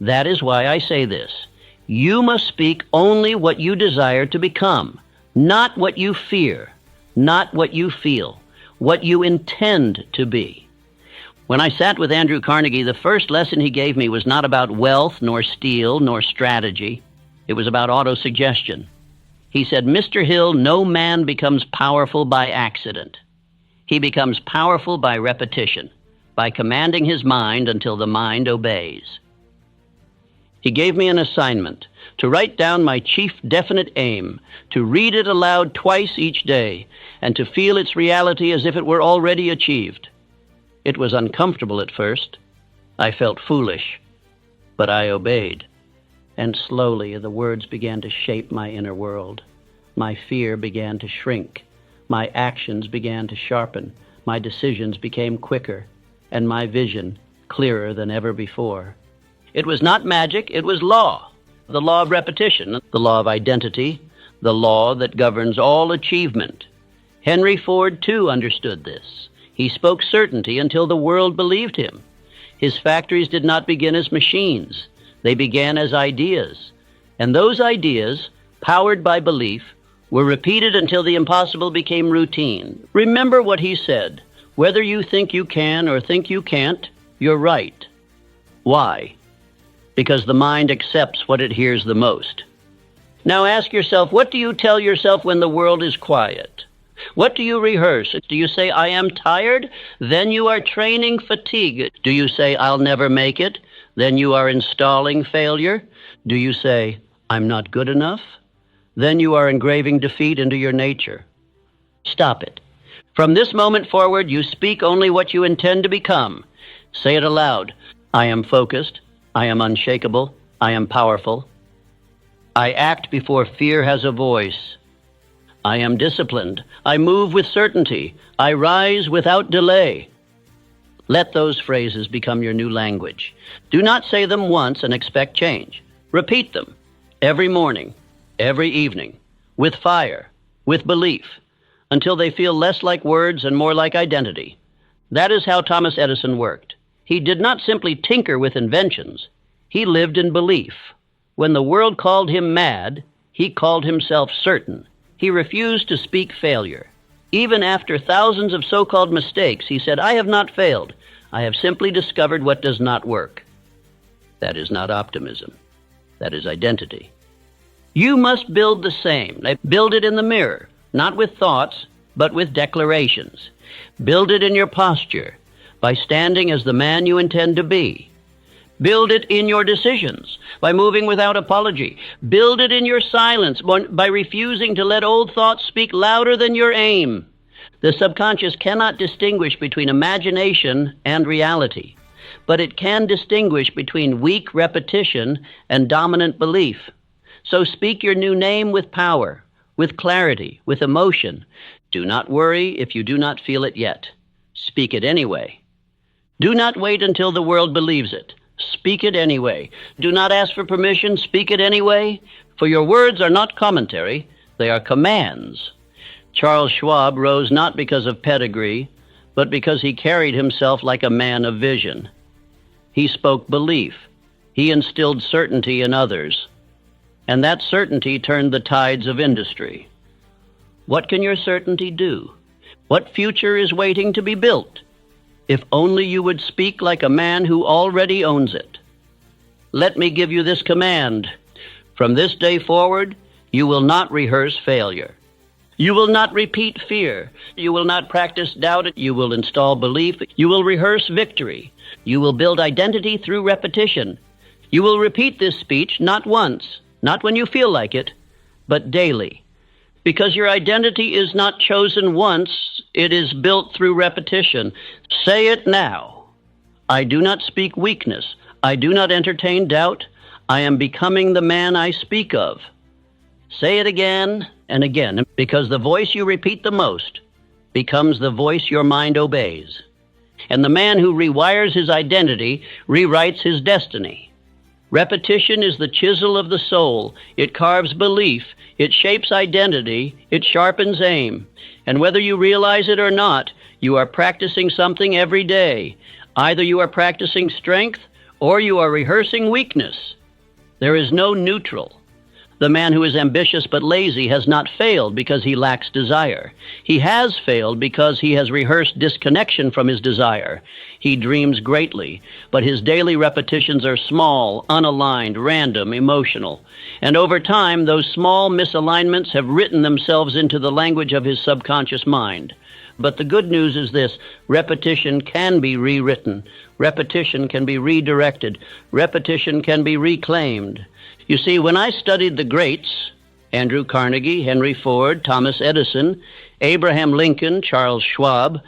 That is why I say this. You must speak only what you desire to become, not what you fear, not what you feel, what you intend to be. When I sat with Andrew Carnegie, the first lesson he gave me was not about wealth, nor steel, nor strategy. It was about autosuggestion. He said, Mr. Hill, no man becomes powerful by accident. He becomes powerful by repetition, by commanding his mind until the mind obeys. He gave me an assignment to write down my chief definite aim, to read it aloud twice each day, and to feel its reality as if it were already achieved. It was uncomfortable at first. I felt foolish, but I obeyed. And slowly the words began to shape my inner world. My fear began to shrink. My actions began to sharpen. My decisions became quicker, and my vision clearer than ever before. It was not magic, it was law. The law of repetition, the law of identity, the law that governs all achievement. Henry Ford, too, understood this. He spoke certainty until the world believed him. His factories did not begin as machines. They began as ideas. And those ideas, powered by belief, were repeated until the impossible became routine. Remember what he said. Whether you think you can or think you can't, you're right. Why? Because the mind accepts what it hears the most. Now ask yourself, what do you tell yourself when the world is quiet? What do you rehearse? Do you say, I am tired? Then you are training fatigue. Do you say, I'll never make it? Then you are installing failure. Do you say, I'm not good enough? Then you are engraving defeat into your nature. Stop it. From this moment forward, you speak only what you intend to become. Say it aloud. I am focused. I am unshakable. I am powerful. I act before fear has a voice. I am disciplined. I move with certainty. I rise without delay. Let those phrases become your new language. Do not say them once and expect change. Repeat them every morning, every evening, with fire, with belief, until they feel less like words and more like identity. That is how Thomas Edison worked. He did not simply tinker with inventions. He lived in belief. When the world called him mad, he called himself certain. He refused to speak failure. Even after thousands of so-called mistakes, he said, I have not failed. I have simply discovered what does not work. That is not optimism. That is identity. You must build the same. Build it in the mirror, not with thoughts, but with declarations. Build it in your posture, by standing as the man you intend to be. Build it in your decisions, by moving without apology. Build it in your silence, by refusing to let old thoughts speak louder than your aim. The subconscious cannot distinguish between imagination and reality, but it can distinguish between weak repetition and dominant belief. So speak your new name with power, with clarity, with emotion. Do not worry if you do not feel it yet. Speak it anyway. Do not wait until the world believes it. Speak it anyway. Do not ask for permission. Speak it anyway. For your words are not commentary. They are commands. Charles Schwab rose not because of pedigree, but because he carried himself like a man of vision. He spoke belief. He instilled certainty in others. And that certainty turned the tides of industry. What can your certainty do? What future is waiting to be built? If only you would speak like a man who already owns it. Let me give you this command. From this day forward, you will not rehearse failure. You will not repeat fear. You will not practice doubt. You will install belief. You will rehearse victory. You will build identity through repetition. You will repeat this speech not once, not when you feel like it, but daily. Because your identity is not chosen once, it is built through repetition. Say it now. I do not speak weakness. I do not entertain doubt. I am becoming the man I speak of. Say it again and again, because the voice you repeat the most becomes the voice your mind obeys. And the man who rewires his identity rewrites his destiny. Repetition is the chisel of the soul. It carves belief. It shapes identity. It sharpens aim. And whether you realize it or not, you are practicing something every day. Either you are practicing strength or you are rehearsing weakness. There is no neutral. The man who is ambitious but lazy has not failed because he lacks desire. He has failed because he has rehearsed disconnection from his desire. He dreams greatly, but his daily repetitions are small, unaligned, random, emotional. And over time, those small misalignments have written themselves into the language of his subconscious mind. But the good news is this: repetition can be rewritten. Repetition can be redirected. Repetition can be reclaimed. You see, when I studied the greats, Andrew Carnegie, Henry Ford, Thomas Edison, Abraham Lincoln, Charles Schwab,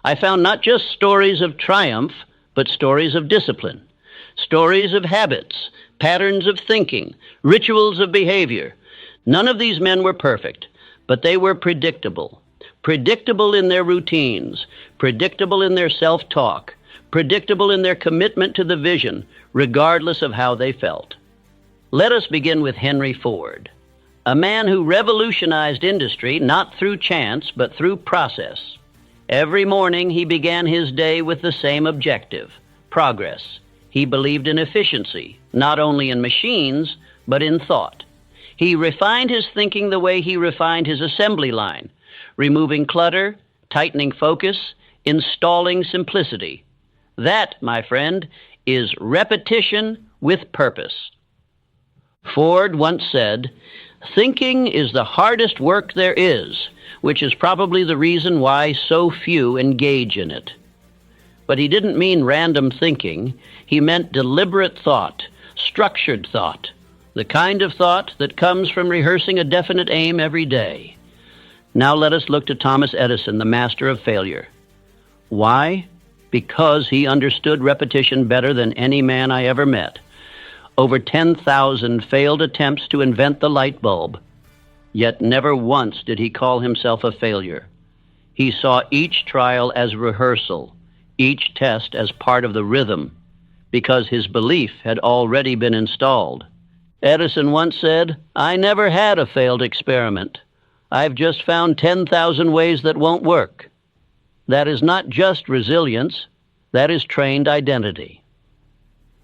I found not just stories of triumph, but stories of discipline, stories of habits, patterns of thinking, rituals of behavior. None of these men were perfect, but they were predictable. Predictable in their routines, predictable in their self-talk, predictable in their commitment to the vision, regardless of how they felt. Let us begin with Henry Ford, a man who revolutionized industry not through chance, but through process. Every morning he began his day with the same objective: progress. He believed in efficiency, not only in machines, but in thought. He refined his thinking the way he refined his assembly line, removing clutter, tightening focus, installing simplicity. That, my friend, is repetition with purpose. Ford once said, "Thinking is the hardest work there is," which is probably the reason why so few engage in it. But he didn't mean random thinking. He meant deliberate thought, structured thought, the kind of thought that comes from rehearsing a definite aim every day. Now let us look to Thomas Edison, the master of failure. Why? Because he understood repetition better than any man I ever met. Over 10,000 failed attempts to invent the light bulb, yet never once did he call himself a failure. He saw each trial as rehearsal, each test as part of the rhythm, because his belief had already been installed. Edison once said, "I never had a failed experiment. I've just found 10,000 ways that won't work." That is not just resilience, that is trained identity.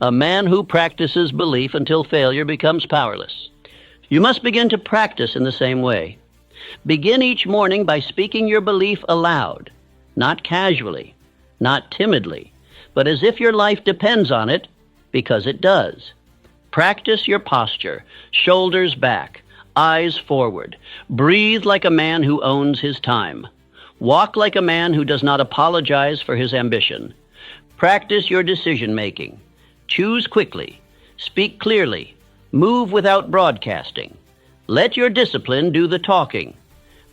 A man who practices belief until failure becomes powerless. You must begin to practice in the same way. Begin each morning by speaking your belief aloud, not casually, not timidly, but as if your life depends on it, because it does. Practice your posture, shoulders back, eyes forward. Breathe like a man who owns his time. Walk like a man who does not apologize for his ambition. Practice your decision-making. Choose quickly. Speak clearly. Move without broadcasting. Let your discipline do the talking.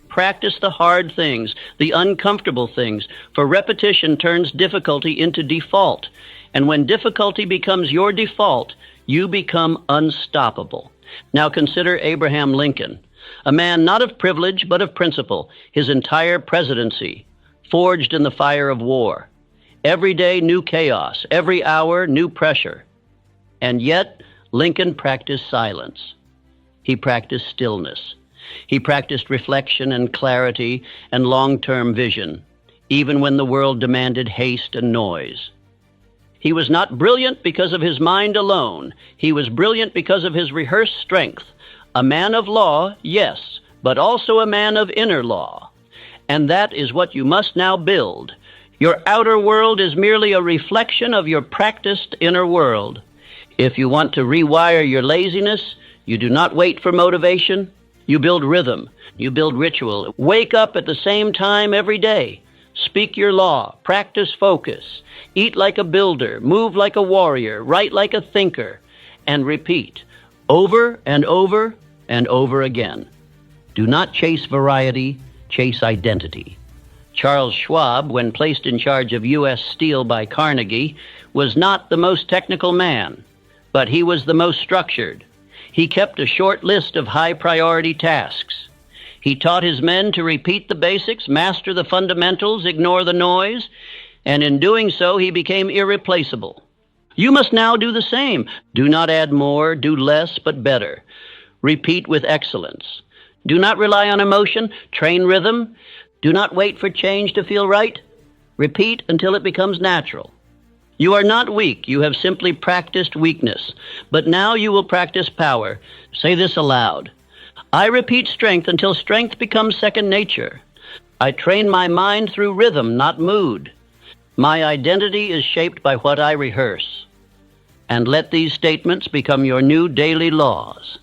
Practice the hard things, the uncomfortable things, for repetition turns difficulty into default. And when difficulty becomes your default, you become unstoppable. Now consider Abraham Lincoln, a man not of privilege but of principle, his entire presidency, forged in the fire of war. Every day new chaos, every hour new pressure. And yet, Lincoln practiced silence. He practiced stillness. He practiced reflection and clarity and long-term vision, even when the world demanded haste and noise. He was not brilliant because of his mind alone. He was brilliant because of his rehearsed strength. A man of law, yes, but also a man of inner law. And that is what you must now build. Your outer world is merely a reflection of your practiced inner world. If you want to rewire your laziness, you do not wait for motivation. You build rhythm. You build ritual. Wake up at the same time every day. Speak your law. Practice focus. Eat like a builder. Move like a warrior. Write like a thinker. And repeat over and over and over again. Do not chase variety. Chase identity. Charles Schwab, when placed in charge of U.S. Steel by Carnegie, was not the most technical man, but he was the most structured. He kept a short list of high-priority tasks. He taught his men to repeat the basics, master the fundamentals, ignore the noise, and in doing so, he became irreplaceable. You must now do the same. Do not add more, do less, but better. Repeat with excellence. Do not rely on emotion, train rhythm. Do not wait for change to feel right. Repeat until it becomes natural. You are not weak. You have simply practiced weakness. But now you will practice power. Say this aloud. I repeat strength until strength becomes second nature. I train my mind through rhythm, not mood. My identity is shaped by what I rehearse. And let these statements become your new daily laws.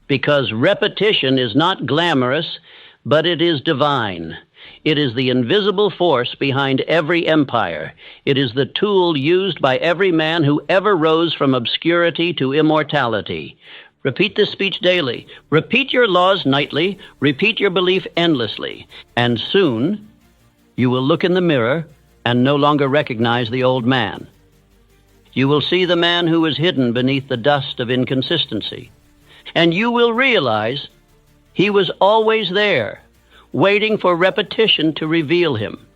Because repetition is not glamorous, but it is divine. It is the invisible force behind every empire. It is the tool used by every man who ever rose from obscurity to immortality. Repeat this speech daily. Repeat your laws nightly. Repeat your belief endlessly. And soon, you will look in the mirror and no longer recognize the old man. You will see the man who is hidden beneath the dust of inconsistency. And you will realize he was always there, waiting for repetition to reveal him.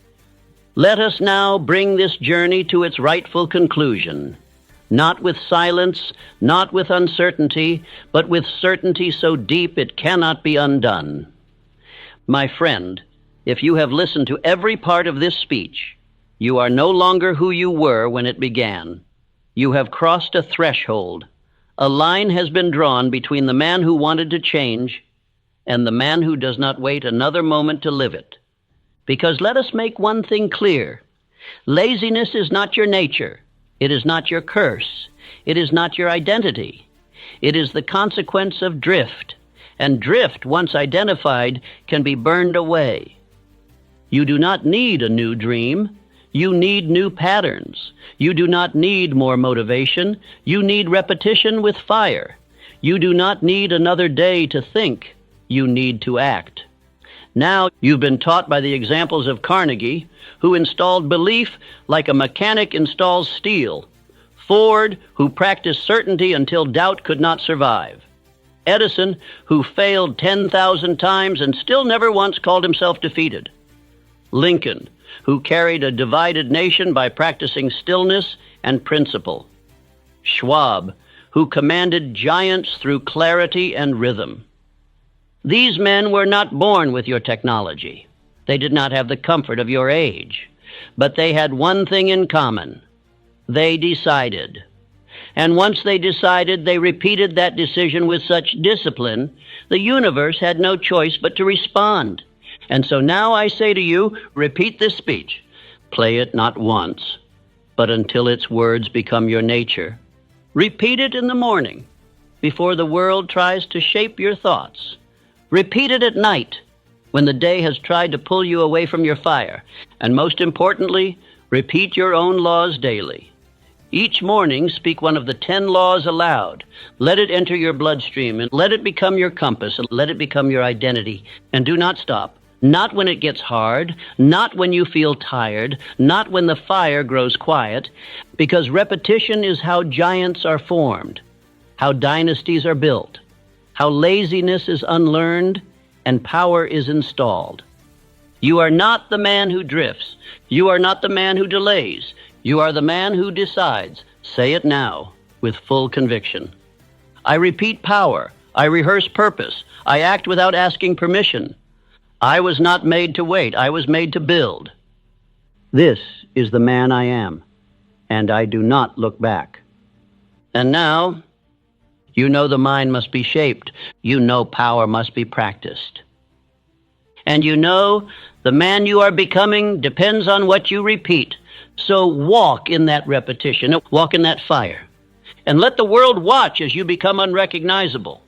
Let us now bring this journey to its rightful conclusion, not with silence, not with uncertainty, but with certainty so deep it cannot be undone. My friend, if you have listened to every part of this speech, you are no longer who you were when it began. You have crossed a threshold. A line has been drawn between the man who wanted to change and the man who does not wait another moment to live it. Because let us make one thing clear. Laziness is not your nature. It is not your curse. It is not your identity. It is the consequence of drift. And drift, once identified, can be burned away. You do not need a new dream. You need new patterns. You do not need more motivation. You need repetition with fire. You do not need another day to think. You need to act. Now you've been taught by the examples of Carnegie, who installed belief like a mechanic installs steel, Ford, who practiced certainty until doubt could not survive, Edison, who failed 10,000 times and still never once called himself defeated, Lincoln, who carried a divided nation by practicing stillness and principle, Schwab, who commanded giants through clarity and rhythm. These men were not born with your technology. They did not have the comfort of your age. But they had one thing in common. They decided. And once they decided, they repeated that decision with such discipline, the universe had no choice but to respond. And so now I say to you, repeat this speech. Play it not once, but until its words become your nature. Repeat it in the morning, before the world tries to shape your thoughts. Repeat it at night, when the day has tried to pull you away from your fire. And most importantly, repeat your own laws daily. Each morning, speak one of the 10 laws aloud. Let it enter your bloodstream, and let it become your compass, and let it become your identity. And do not stop. Not when it gets hard, not when you feel tired, not when the fire grows quiet, because repetition is how giants are formed, how dynasties are built, how laziness is unlearned and power is installed. You are not the man who drifts. You are not the man who delays. You are the man who decides. Say it now with full conviction. I repeat power. I rehearse purpose. I act without asking permission. I was not made to wait. I was made to build. This is the man I am, and I do not look back. And now, you know the mind must be shaped. You know power must be practiced. And you know the man you are becoming depends on what you repeat. So walk in that repetition, walk in that fire, and let the world watch as you become unrecognizable.